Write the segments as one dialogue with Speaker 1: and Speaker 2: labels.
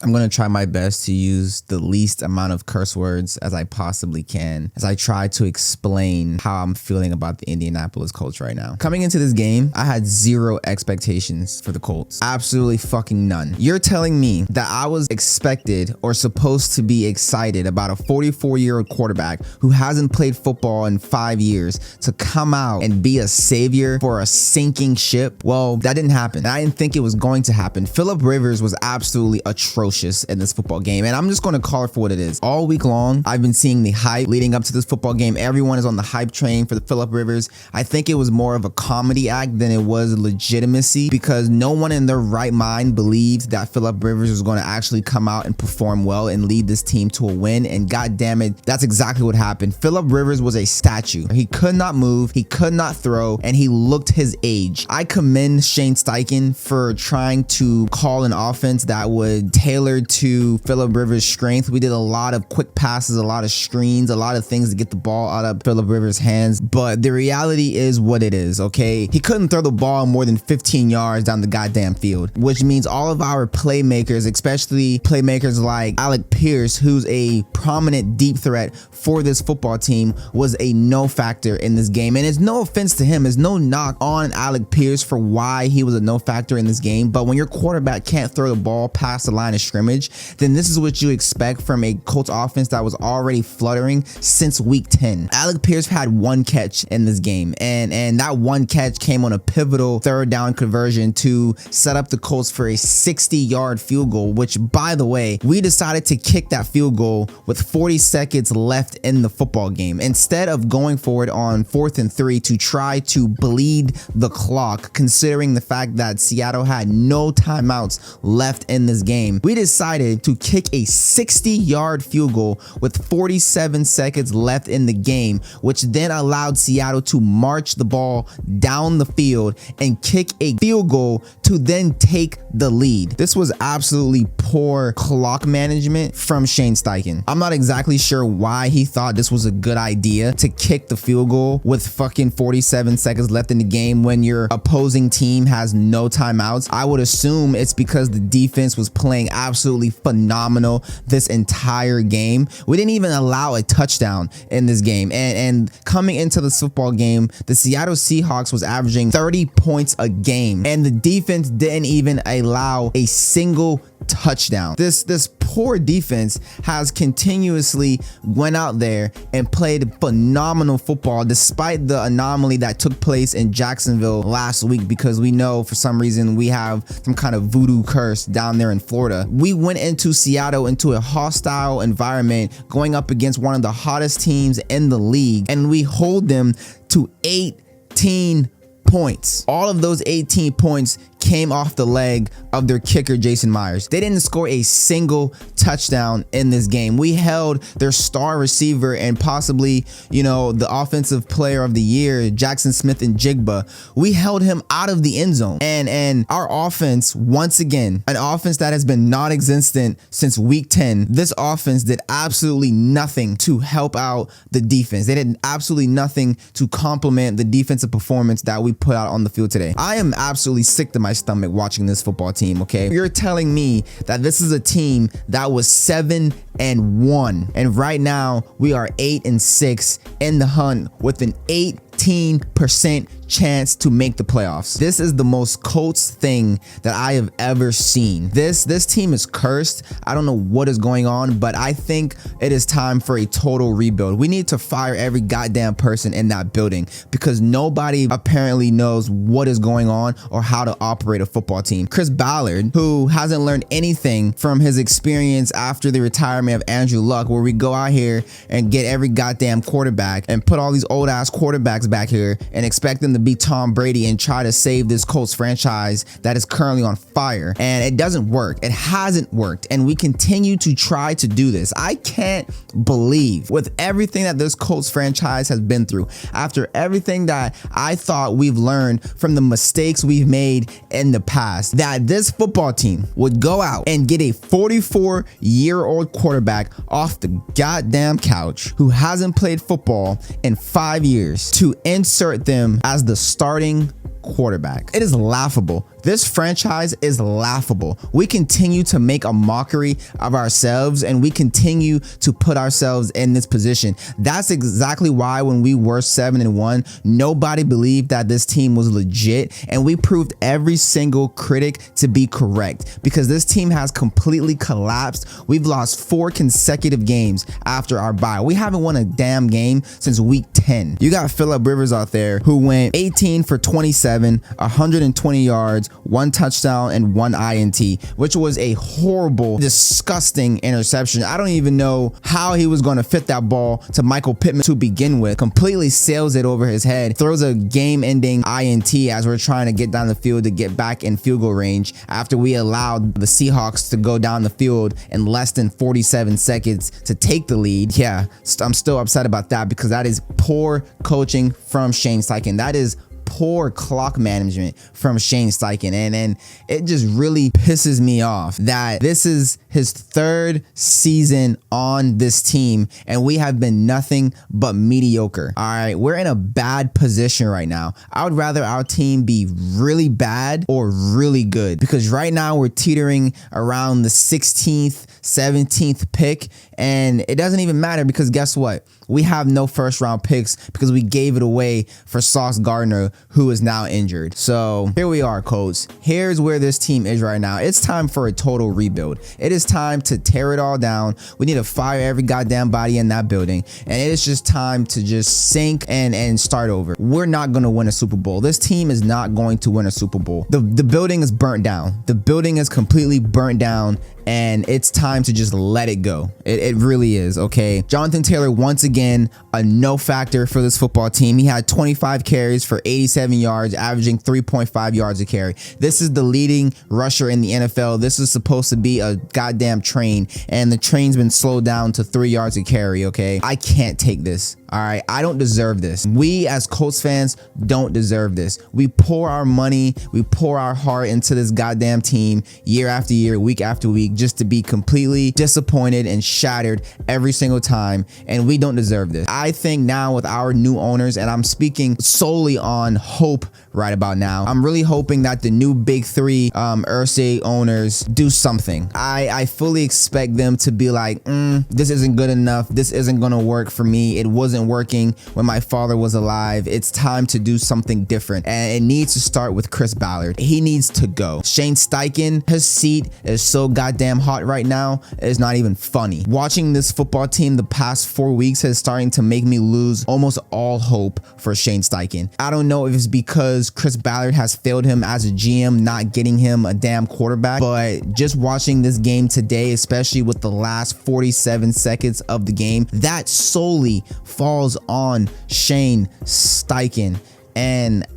Speaker 1: I'm going to try my best to use the least amount of curse words as I possibly can as I try to explain how I'm feeling about the Indianapolis Colts right now. Coming into this game, I had zero expectations for the Colts. Absolutely fucking none. You're telling me that I was expected or supposed to be excited about a 44-year-old quarterback who hasn't played football in 5 years to come out and be a savior for a sinking ship? Well, that didn't happen. I didn't think it was going to happen. Philip Rivers was absolutely atrocious in this football game, and I'm just going to call it for what it is. All week long, I've been seeing the hype leading up to this football game. Everyone is on the hype train for the Philip Rivers. I think it was more of a comedy act than it was legitimacy, because no one in their right mind believed that Philip Rivers was going to actually come out and perform well and lead this team to a win, and god damn it, that's exactly what happened. Philip Rivers was a statue. He could not move, he could not throw, and he looked his age. I commend Shane Steichen for trying to call an offense that would tailor to Philip Rivers' strength. We did a lot of quick passes, a lot of screens, a lot of things to get the ball out of Philip Rivers' hands, but the reality is what it is, okay? He couldn't throw the ball more than 15 yards down the goddamn field, which means all of our playmakers, especially playmakers like Alec Pierce, who's a prominent deep threat for this football team, was a no factor in this game. And it's no offense to him, it's no knock on Alec Pierce for why he was a no factor in this game, but when your quarterback can't throw the ball past the line of scrimmage, then this is what you expect from a Colts offense that was already fluttering since week 10. Alec Pierce had one catch in this game, and that one catch came on a pivotal third down conversion to set up the Colts for a 60-yard field goal, which, by the way, we decided to kick that field goal with 40 seconds left in the football game. Instead of going for it on 4th and 3 to try to bleed the clock, considering the fact that Seattle had no timeouts left in this game, we decided to kick a 60-yard field goal with 47 seconds left in the game, which then allowed Seattle to march the ball down the field and kick a field goal to then take the lead. This was absolutely poor clock management from Shane Steichen. I'm not exactly sure why he thought this was a good idea to kick the field goal with fucking 47 seconds left in the game when your opposing team has no timeouts. I would assume it's because the defense was playing absolutely phenomenal this entire game. We didn't even allow a touchdown in this game, and coming into this football game, the Seattle Seahawks was averaging 30 points a game, and the defense didn't even allow a single touchdown. This poor defense has continuously went out there and played phenomenal football despite the anomaly that took place in Jacksonville last week, because we know for some reason we have some kind of voodoo curse down there in Florida. We went into Seattle into a hostile environment going up against one of the hottest teams in the league, and we hold them to 18 points. All of those 18 points came off the leg of their kicker, Jason Myers. They didn't score a single touchdown in this game. We held their star receiver and possibly, the offensive player of the year, Jackson Smith and Jigba. We held him out of the end zone. And our offense, once again, an offense that has been non-existent since week 10, this offense did absolutely nothing to help out the defense. They did absolutely nothing to complement the defensive performance that we put out on the field today. I am absolutely sick to my stomach watching this football team, okay? You're telling me that this is a team that was 7-1, and right now we are 8-6 in the hunt with an 18% chance to make the playoffs. This is the most Colts thing that I have ever seen. This team is cursed. I don't know what is going on, but I think it is time for a total rebuild. We need to fire every goddamn person in that building, because nobody apparently knows what is going on or how to operate a football team. Chris Ballard, who hasn't learned anything from his experience after the retirement of Andrew Luck, where we go out here and get every goddamn quarterback and put all these old ass quarterbacks back here and expect them to be Tom Brady and try to save this Colts franchise that is currently on fire. And it doesn't work. It hasn't worked. And we continue to try to do this. I can't believe, with everything that this Colts franchise has been through, after everything that I thought we've learned from the mistakes we've made in the past, that this football team would go out and get a 44-year-old quarterback off the goddamn couch who hasn't played football in 5 years to insert them as the starting quarterback. It is laughable. This franchise is laughable. We continue to make a mockery of ourselves and we continue to put ourselves in this position. That's exactly why when we were 7-1, nobody believed that this team was legit, and we proved every single critic to be correct because this team has completely collapsed. We've lost 4 consecutive games after our bye. We haven't won a damn game since week 10. You got Phillip Rivers out there who went 18 for 27, 120 yards, 1 touchdown, and 1 INT, which was a horrible, disgusting interception. I don't even know how he was going to fit that ball to Michael Pittman to begin with. Completely sails it over his head, throws a game-ending INT as we're trying to get down the field to get back in field goal range after we allowed the Seahawks to go down the field in less than 47 seconds to take the lead. Yeah, I'm still upset about that because that is poor coaching from Shane Steichen. That is poor clock management from Shane Steichen, and it just really pisses me off that this is his 3rd season on this team and we have been nothing but mediocre. All right, we're in a bad position right now. I would rather our team be really bad or really good, because right now we're teetering around the 16th, 17th pick, and it doesn't even matter because guess what? We have no first round picks because we gave it away for Sauce Gardner, who is now injured. So here we are, Colts. Here's where this team is right now. It's time for a total rebuild. It is time to tear it all down. We need to fire every goddamn body in that building. And it is just time to just sink and start over. We're not going to win a Super Bowl. This team is not going to win a Super Bowl. The building is burnt down. The building is completely burnt down. And it's time to just let it go. It really is, okay? Jonathan Taylor, once again, a no factor for this football team. He had 25 carries for 87 yards, averaging 3.5 yards a carry. This is the leading rusher in the NFL. This is supposed to be a goddamn train, and the train's been slowed down to 3 yards a carry, okay? I can't take this. All right, I don't deserve this. We as Colts fans don't deserve this. We pour our money, we pour our heart into this goddamn team year after year, week after week, just to be completely disappointed and shattered every single time, and we don't deserve this. I think now with our new owners, and I'm speaking solely on hope right about now, I'm really hoping that the new big 3 Irsay owners do something. I fully expect them to be like, this isn't good enough. This isn't gonna work for me. It wasn't working when my father was alive. It's time to do something different, and it needs to start with Chris Ballard. He needs to go. Shane Steichen, his seat is so goddamn hot right now, it's not even funny. Watching this football team the past 4 weeks is starting to make me lose almost all hope for Shane Steichen. I don't know if it's because Chris Ballard has failed him as a GM, not getting him a damn quarterback, but just watching this game today, especially with the last 47 seconds of the game, that solely falls on Shane Steichen. And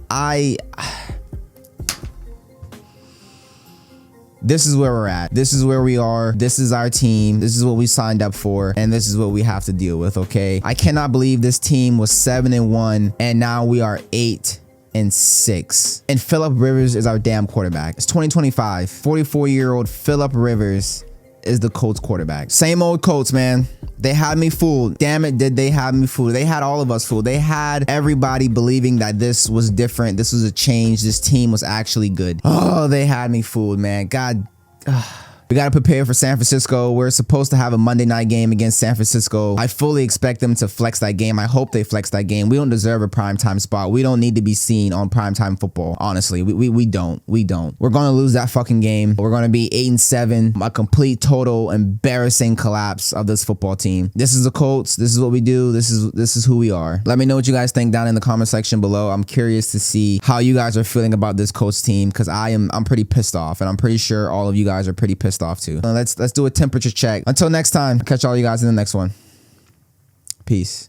Speaker 1: this is where we're at. This is where we are. This is our team. This is what we signed up for, and this is what we have to deal with, okay? I cannot believe this team was 7-1 and now we are 8-6. And Phillip Rivers is our damn quarterback. It's 2025. 44-year-old Phillip Rivers is the Colts quarterback. Same old Colts, man. They had me fooled. Damn it, did they have me fooled? They had all of us fooled. They had everybody believing that this was different. This was a change. This team was actually good. Oh, they had me fooled, man. God. We got to prepare for San Francisco. We're supposed to have a Monday night game against San Francisco. I fully expect them to flex that game. I hope they flex that game. We don't deserve a primetime spot. We don't need to be seen on primetime football. Honestly, we don't. We don't. We're going to lose that fucking game. We're going to be 8-7. A complete, total, embarrassing collapse of this football team. This is the Colts. This is what we do. This is who we are. Let me know what you guys think down in the comment section below. I'm curious to see how you guys are feeling about this Colts team, because I'm pretty pissed off, and I'm pretty sure all of you guys are pretty pissed off too. Let's do a temperature check. Until next time, catch all you guys in the next one. Peace.